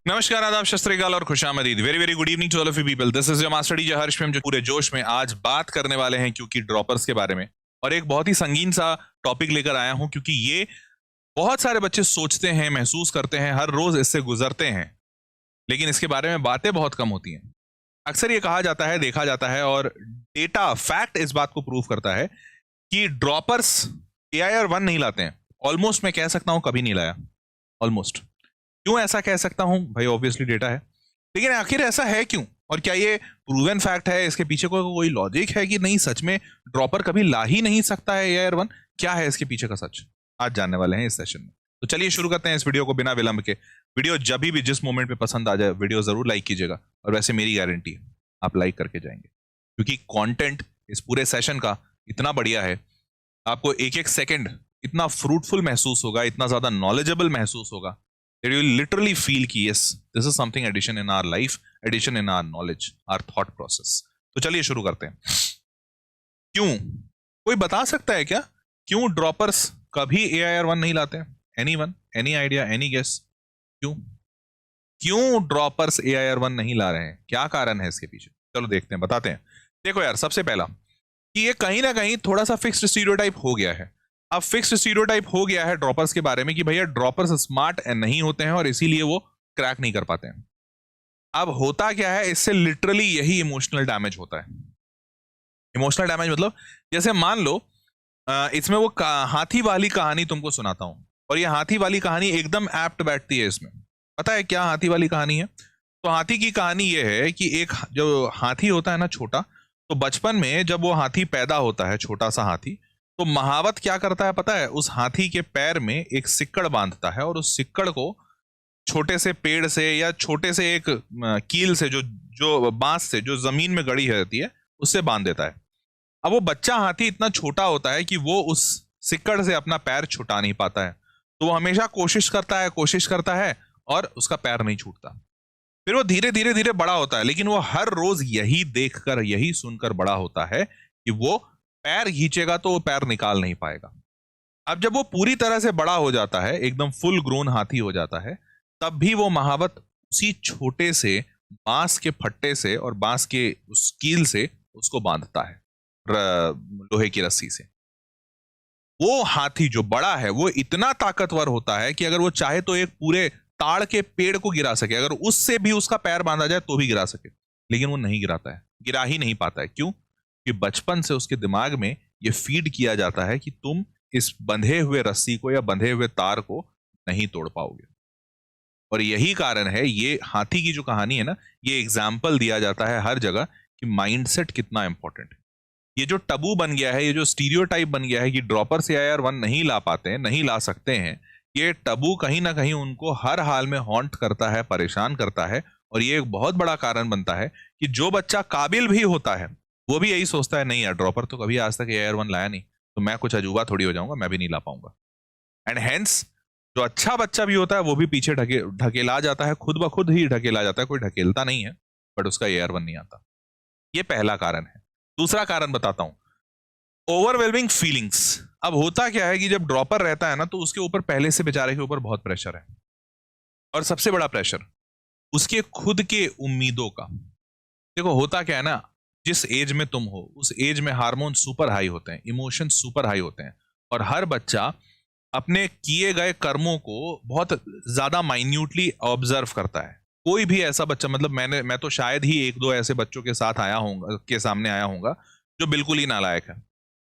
नमस्कार, आदाब, सत श्री अकाल और खुशामदीद। Very very good evening to all of you people. This is your master teacher Harsh में, हम जो पूरे जोश में आज बात करने वाले हैं क्योंकि ड्रॉपर्स के बारे में, और एक बहुत ही संगीन सा टॉपिक लेकर आया हूं क्योंकि ये बहुत सारे बच्चे सोचते हैं, महसूस करते हैं, हर रोज इससे गुजरते हैं, लेकिन इसके बारे में बातें बहुत कम होती हैं। अक्सर ये कहा जाता है, देखा जाता है, और डेटा फैक्ट इस बात को प्रूव करता है कि ड्रॉपर्स AIR 1 नहीं लाते हैं। ऑलमोस्ट मैं कह सकता हूं कभी नहीं लाया, ऑलमोस्ट। क्यों ऐसा कह सकता हूं भाई? ऑब्वियसली डेटा है, लेकिन आखिर ऐसा है क्यों? और क्या ये प्रूवन फैक्ट है? इसके पीछे कोई लॉजिक है कि नहीं सच में ड्रॉपर कभी ला ही नहीं सकता है AIR 1? क्या है इसके पीछे का सच? आज जानने वाले हैं इस सेशन में। तो चलिए शुरू करते हैं इस वीडियो को बिना विलंब के। वीडियो जब भी जिस मोमेंट पे पसंद आ जाए वीडियो जरूर लाइक कीजिएगा, और वैसे मेरी गारंटी है आप लाइक करके जाएंगे, क्योंकि कंटेंट इस पूरे सेशन का इतना बढ़िया है, आपको एक एक सेकंड इतना फ्रूटफुल महसूस होगा, इतना ज्यादा नॉलेजेबल महसूस होगा, that you will literally feel कि yes, this is something addition in our life, addition in our knowledge, our thought process। तो चलिए शुरू करते हैं। क्यों? कोई बता सकता है क्या क्यों ड्रॉपर्स कभी AIR 1 नहीं लाते हैं? Anyone? Any idea? Any guess? क्यों? क्यों ड्रॉपर्स AIR 1 नहीं ला रहे हैं? क्या कारण है इसके पीछे? चलो देखते हैं, बताते हैं। देखो यार, सबसे पहला कि ये कहीं ना कहीं थोड़ा सा फिक्स्ड स्टीरियोटाइप हो गया है। अब फिक्स्ड स्टीरियोटाइप हो गया है ड्रॉपर्स के बारे में कि भैया ड्रॉपर्स स्मार्ट नहीं होते हैं और इसीलिए वो क्रैक नहीं कर पाते हैं। अब होता क्या है, इससे लिटरली यही इमोशनल डैमेज होता है। इमोशनल डैमेज मतलब जैसे मान लो इसमें वो हाथी वाली कहानी तुमको सुनाता हूं, और ये हाथी वाली कहानी एकदम एप्ट बैठती है इसमें। पता है क्या हाथी वाली कहानी है? तो हाथी की कहानी ये है कि एक जो हाथी होता है ना, छोटा, तो बचपन में जब वो हाथी पैदा होता है, छोटा सा हाथी, तो महावत क्या करता है पता है? उस हाथी के पैर में एक सिक्कड़ बांधता है, और उस सिक्कड़ को छोटे से पेड़ से या छोटे से एक कील से, जो जो बांस से जो जमीन में गड़ी रहती है, उससे बांध देता है। अब वो बच्चा हाथी इतना छोटा होता है कि वो उस सिक्कड़ से अपना पैर छुटा नहीं पाता है, तो वो हमेशा कोशिश करता है और उसका पैर नहीं छूटता। फिर वो धीरे धीरे धीरे बड़ा होता है, लेकिन वो हर रोज यही देखकर, यही सुनकर बड़ा होता है कि वो पैर खींचेगा तो वो पैर निकाल नहीं पाएगा। अब जब वो पूरी तरह से बड़ा हो जाता है, एकदम फुल ग्रोन हाथी हो जाता है, तब भी वो महावत उसी छोटे से बांस के फट्टे से और बांस के उस कील से उसको बांधता है, लोहे की रस्सी से। वो हाथी जो बड़ा है वो इतना ताकतवर होता है कि अगर वो चाहे तो एक पूरे ताड़ के पेड़ को गिरा सके, अगर उससे भी उसका पैर बांधा जाए तो भी गिरा सके, लेकिन वो नहीं गिराता है, गिरा ही नहीं पाता है। क्यों? कि बचपन से उसके दिमाग में ये फीड किया जाता है कि तुम इस बंधे हुए रस्सी को या बंधे हुए तार को नहीं तोड़ पाओगे। और यही कारण है, ये हाथी की जो कहानी है ना, ये एग्जाम्पल दिया जाता है हर जगह कि माइंडसेट कितना इंपॉर्टेंट है। ये जो टबू बन गया है, ये जो स्टीरियोटाइप बन गया है कि ड्रॉपर से AIR 1 नहीं ला पाते हैं, नहीं ला सकते हैं, ये टबू कहीं ना कहीं उनको हर हाल में हॉन्ट करता है, परेशान करता है। और ये एक बहुत बड़ा कारण बनता है कि जो बच्चा काबिल भी होता है वो भी यही सोचता है, नहीं यार ड्रॉपर तो कभी आज तक AIR 1 लाया नहीं, तो मैं कुछ अजूबा थोड़ी हो जाऊंगा, मैं भी नहीं ला पाऊंगा। एंड हेंस जो अच्छा बच्चा भी होता है वो भी पीछे ढकेला जाता है, खुद ब खुद ही ढकेला जाता है, कोई ढकेलता नहीं है, बट उसका AIR 1 नहीं आता। ये पहला कारण है। दूसरा कारण बताता हूं, ओवरवेलमिंग फीलिंग्स। अब होता क्या है कि जब ड्रॉपर रहता है ना, तो उसके ऊपर पहले से बेचारे के ऊपर बहुत प्रेशर है, और सबसे बड़ा प्रेशर उसके खुद के उम्मीदों का। देखो होता क्या है ना, जिस एज में तुम हो उस एज में हार्मोन सुपर हाई होते हैं, इमोशन सुपर हाई होते हैं, और हर बच्चा अपने किए गए कर्मों को बहुत ज्यादा माइन्यूटली ऑब्जर्व करता है। कोई भी ऐसा बच्चा, मतलब मैं तो शायद ही एक दो ऐसे बच्चों के साथ आया होऊंगा, के सामने आया होऊंगा, जो बिल्कुल ही नालायक है,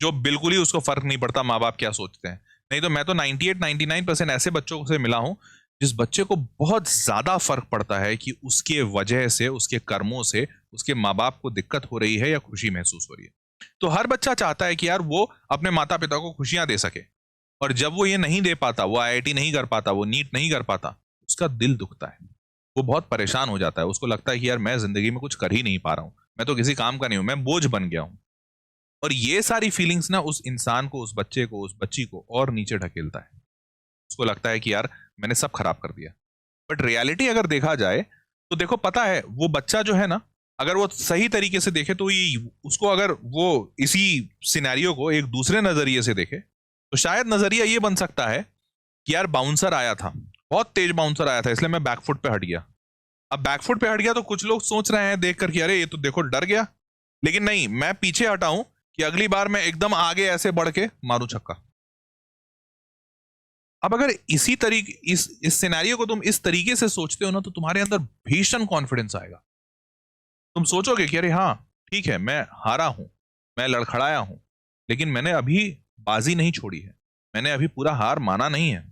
जो बिल्कुल ही उसको फर्क नहीं पड़ता माँ बाप क्या सोचते हैं। नहीं तो मैं तो 98-99% ऐसे बच्चों से मिला हूं जिस बच्चे को बहुत ज्यादा फर्क पड़ता है कि उसके वजह से, उसके कर्मों से उसके माँ बाप को दिक्कत हो रही है या खुशी महसूस हो रही है। तो हर बच्चा चाहता है कि यार वो अपने माता पिता को खुशियां दे सके, और जब वो ये नहीं दे पाता, वो IIT नहीं कर पाता, वो नीट नहीं कर पाता, उसका दिल दुखता है, वो बहुत परेशान हो जाता है। उसको लगता है कि यार मैं जिंदगी में कुछ कर ही नहीं पा रहा हूं, मैं तो किसी काम का नहीं हूं, मैं बोझ बन गया हूं। और ये सारी फीलिंग्स ना उस इंसान को, उस बच्चे को, उस बच्ची को और नीचे ढकेलता है। उसको लगता है कि यार मैंने सब खराब कर दिया। बट रियलिटी अगर देखा जाए तो देखो, पता है वो बच्चा जो है ना, अगर वो सही तरीके से देखे तो ये उसको, अगर वो इसी सिनेरियो को एक दूसरे नजरिए से देखे तो शायद नजरिया ये बन सकता है कि यार बाउंसर आया था, बहुत तेज बाउंसर आया था, इसलिए मैं बैकफुट पे हट गया, अब बैकफुट पे हट गया तो कुछ लोग सोच रहे हैं देख करके अरे ये तो देखो डर गया, लेकिन नहीं, मैं पीछे हटाऊं कि अगली बार मैं एकदम आगे ऐसे बढ़ के मारूं छक्का। अब अगर इसी तरीके इस सिनेरियो को तुम इस तरीके से सोचते हो ना, तो तुम्हारे अंदर भीषण कॉन्फिडेंस आएगा। तुम सोचोगे कि अरे हाँ ठीक है, मैं हारा हूं, मैं लड़खड़ाया हूं, लेकिन मैंने अभी बाजी नहीं छोड़ी है, मैंने अभी पूरा हार माना नहीं है,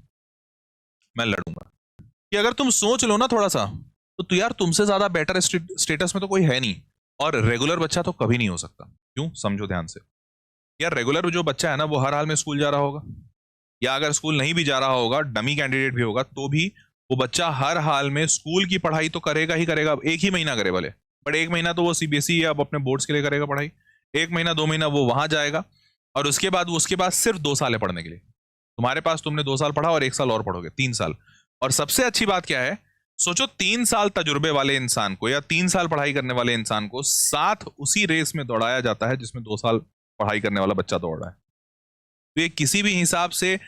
मैं लड़ूंगा। कि अगर तुम सोच लो ना थोड़ा सा, तो यार तुमसे ज्यादा बेटर स्टेटस में तो कोई है नहीं, और रेगुलर बच्चा तो कभी नहीं हो सकता। क्यों? समझो ध्यान से। यार रेगुलर जो बच्चा है ना, वो हर हाल में स्कूल जा रहा होगा, या अगर स्कूल नहीं भी जा रहा होगा, डमी कैंडिडेट भी होगा, तो भी वो बच्चा हर हाल में स्कूल की पढ़ाई तो करेगा ही करेगा। एक ही महीना करे भले, बट एक महीना तो वो सीबीएसई या अब अपने बोर्ड्स के लिए करेगा पढ़ाई, एक महीना 2 महीना वो वहां जाएगा, और उसके बाद सिर्फ 2 साल है पढ़ने के लिए। तुम्हारे पास तुमने 2 साल पढ़ा और 1 साल और पढ़ोगे, 3 साल। और सबसे अच्छी बात क्या है, सोचो 3 साल तजुर्बे वाले इंसान को या 3 साल पढ़ाई करने वाले इंसान को साथ उसी रेस में दौड़ाया जाता है जिसमें 2 साल पढ़ाई करने वाला बच्चा दौड़ रहा है। तो ये किसी भी हिसाब से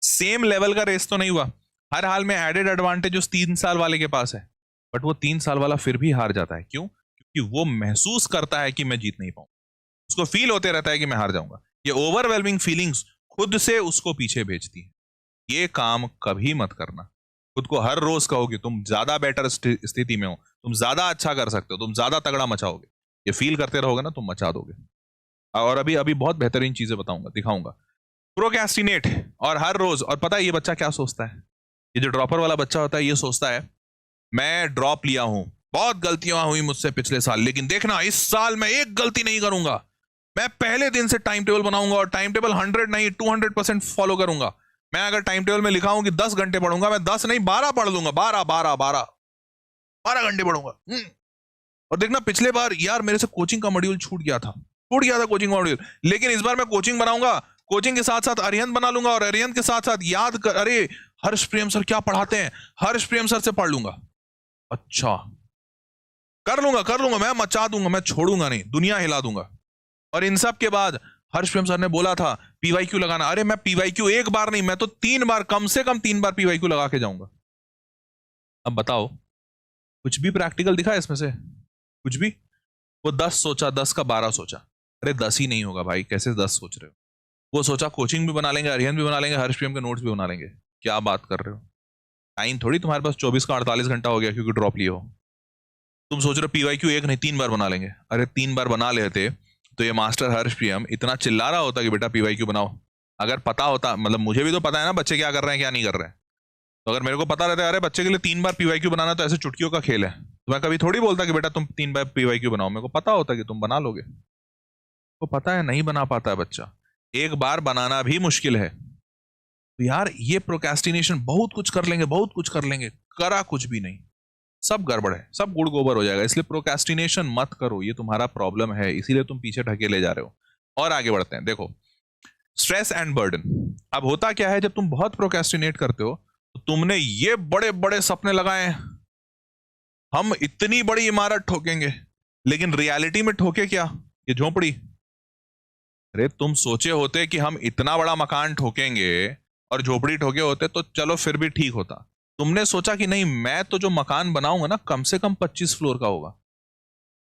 सेम लेवल का रेस तो नहीं हुआ। हर हाल में एडेड एडवांटेज उस 3 साल वाले के पास है, बट वो 3 साल वाला फिर भी हार जाता है। क्यों? क्योंकि वो महसूस करता है कि मैं जीत नहीं पाऊं, उसको फील होते रहता है कि मैं हार जाऊंगा। ये ओवरवेलमिंग फीलिंग्स खुद से उसको पीछे भेजती है। ये काम कभी मत करना। खुद को हर रोज कहो कि तुम ज्यादा बेटर स्थिति में हो, तुम ज्यादा अच्छा कर सकते हो, तुम ज्यादा तगड़ा मचाओगे। ये फील करते रहोगे ना, तुम मचा दोगे। और अभी अभी बहुत बेहतरीन चीजें बताऊंगा, दिखाऊंगा। प्रोक्रेस्टिनेट, और हर रोज। और पता है ये बच्चा क्या सोचता है? ये जो ड्रॉपर वाला बच्चा होता है, ये सोचता है मैं ड्रॉप लिया हूं, बहुत गलतियां हुई मुझसे पिछले साल, लेकिन देखना इस साल मैं एक गलती नहीं करूंगा। मैं पहले दिन से टाइम टेबल बनाऊंगा, और टाइम टेबल 100 नहीं 200% फॉलो करूंगा। मैं अगर टाइम टेबल में लिखा हूं कि 10 घंटे पढ़ूंगा, मैं 10 नहीं 12 पढ़ लूंगा, 12 घंटे पढ़ूंगा। और देखना पिछले बार यार मेरे से कोचिंग का मॉड्यूल छूट गया था कोचिंग मॉड्यूल, लेकिन इस बार मैं कोचिंग बनाऊंगा, कोचिंग के साथ साथ अरिहंत बना लूंगा, और अरिहंत के साथ साथ याद कर, अरे हर्ष प्रेम सर क्या पढ़ाते हैं, हर्ष प्रेम सर से पढ़ लूंगा। अच्छा, कर लूंगा, मैं मचा दूंगा, मैं छोड़ूंगा नहीं, दुनिया हिला दूंगा। और इन सब के बाद हर्ष प्रेम सर ने बोला था पीवाईक्यू लगाना, अरे मैं पीवाईक्यू एक बार नहीं, मैं तो 3 बार, कम से कम 3 बार पीवाईक्यू लगा के जाऊंगा। अब बताओ, कुछ भी प्रैक्टिकल दिखा इसमें से? कुछ भी? वो 10 सोचा, 10 का 12 सोचा। अरे 10 ही नहीं होगा भाई, कैसे 10 सोच रहे हो? वो सोचा कोचिंग भी बना लेंगे, अरिहंत भी बना लेंगे, हर्ष प्रेम के नोट्स भी बना लेंगे। क्या बात कर रहे हो? टाइम थोड़ी तुम्हारे पास 24 का 48 घंटा हो गया क्योंकि ड्रॉप लिए हो। तुम सोच रहे हो पीवाईक्यू एक नहीं 3 बार बना लेंगे। अरे 3 बार बना लेते तो ये मास्टर हर्ष प्रियम इतना चिल्ला रहा होता कि बेटा पीवाईक्यू बनाओ। अगर पता होता, मतलब मुझे भी तो पता है ना बच्चे क्या कर रहे हैं क्या नहीं कर रहे हैं, तो अगर मेरे को पता रहता है अरे बच्चे के लिए 3 बार पीवाईक्यू बनाना तो ऐसे चुटकियों का खेल है, तो मैं कभी थोड़ी बोलता कि बेटा तुम 3 बार पीवाईक्यू बनाओ। मेरे को पता होता कि तुम बना लोगे। तो पता है नहीं बना पाता है बच्चा, एक बार बनाना भी मुश्किल है। तो यार ये प्रोक्रेस्टिनेशन, बहुत कुछ कर लेंगे, बहुत कुछ कर लेंगे, करा कुछ भी नहीं, सब गड़बड़ है, सब गुड़ गोबर हो जाएगा। इसलिए प्रोक्रेस्टिनेशन मत करो, ये तुम्हारा प्रॉब्लम है, इसीलिए तुम पीछे ढकेले जा रहे हो। और आगे बढ़ते हैं। देखो, स्ट्रेस एंड बर्डन। अब होता क्या है, जब तुम बहुत प्रोक्रेस्टिनेट करते हो तो तुमने ये बड़े बड़े सपने लगाए हैं, हम इतनी बड़ी इमारत ठोकेंगे, लेकिन रियलिटी में ठोके क्या? ये झोपड़ी। अरे तुम सोचे होते कि हम इतना बड़ा मकान ठोकेंगे और झोपड़ी ठोके होते तो चलो फिर भी ठीक होता। तुमने सोचा कि नहीं, मैं तो जो मकान बनाऊंगा ना कम से कम 25 फ्लोर का होगा,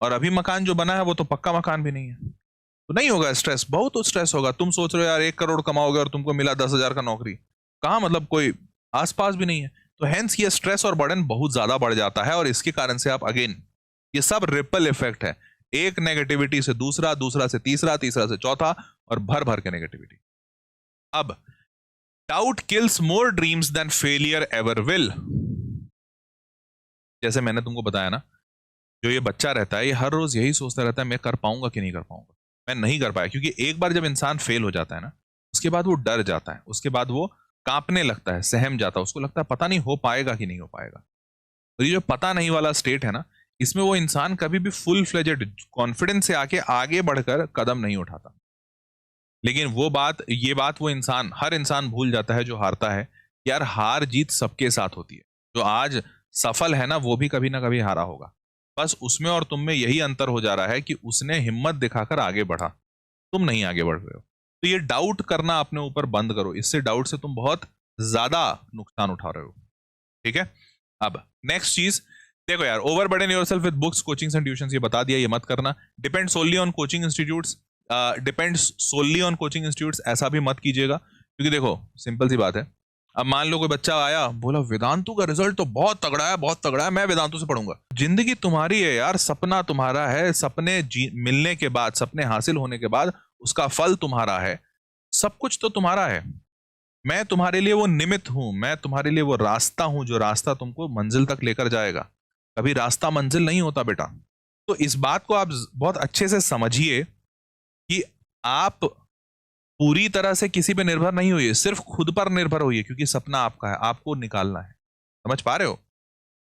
और अभी मकान जो बना है वो तो पक्का मकान भी नहीं है, तो नहीं होगा स्ट्रेस, बहुत स्ट्रेस होगा। तुम सोच रहे हो यार 1 करोड़ कमाओगे और तुमको मिला 10,000 का नौकरी, कहाँ, मतलब कोई आसपास भी नहीं है। तो हेंस ये स्ट्रेस और बर्डन बहुत ज्यादा बढ़ जाता है, और इसके कारण से आप अगेन, ये सब रिपल इफेक्ट है, एक नेगेटिविटी से दूसरा, दूसरा से तीसरा, तीसरा से चौथा, और भर भर के नेगेटिविटी। अब doubt kills more dreams than failure ever will. जैसे मैंने तुमको बताया ना, जो ये बच्चा रहता है ये हर रोज यही सोचता रहता है मैं कर पाऊंगा कि नहीं कर पाऊंगा, मैं नहीं कर पाया। क्योंकि एक बार जब इंसान फेल हो जाता है ना, उसके बाद वो डर जाता है, उसके बाद वो कांपने लगता है, सहम जाता है, उसको लगता है पता नहीं हो पाएगा कि नहीं हो पाएगा। तो ये जो पता नहीं वाला स्टेट है ना, इसमें वो इंसान कभी भी फुल फ्लेजेड कॉन्फिडेंस से आके आगे बढ़कर कदम नहीं उठाता। लेकिन ये बात वो इंसान, हर इंसान भूल जाता है जो हारता है। यार हार जीत सबके साथ होती है, जो आज सफल है ना वो भी कभी ना कभी हारा होगा। बस उसमें और तुम में यही अंतर हो जा रहा है कि उसने हिम्मत दिखाकर आगे बढ़ा, तुम नहीं आगे बढ़ रहे हो। तो ये डाउट करना अपने ऊपर बंद करो, इससे डाउट से तुम बहुत ज्यादा नुकसान उठा रहे हो। ठीक है। अब नेक्स्ट चीज, देखो यार, overburden yourself with books, coachings and tuitions, ये बता दिया, ये मत करना। Depend solely on coaching institutes, depends solely on coaching institutes, ऐसा भी मत कीजिएगा। क्योंकि देखो सिंपल सी बात है, अब मान लो कोई बच्चा आया बोला वेदांतु का रिजल्ट तो बहुत तगड़ा है, बहुत तगड़ा है, मैं वेदांतु से पढ़ूंगा। जिंदगी तुम्हारी है यार, सपना तुम्हारा है, सपने मिलने के बाद, सपने हासिल होने के बाद उसका फल तुम्हारा है, सब कुछ तो तुम्हारा है। मैं तुम्हारे लिए वो निमित्त हूं, मैं तुम्हारे लिए वो रास्ता हूं जो रास्ता तुमको मंजिल तक लेकर जाएगा। कभी रास्ता मंजिल नहीं होता बेटा। तो इस बात को आप बहुत अच्छे से समझिए कि आप पूरी तरह से किसी पे निर्भर नहीं होइए, सिर्फ खुद पर निर्भर होइए, क्योंकि सपना आपका है, आपको निकालना है। समझ पा रहे हो?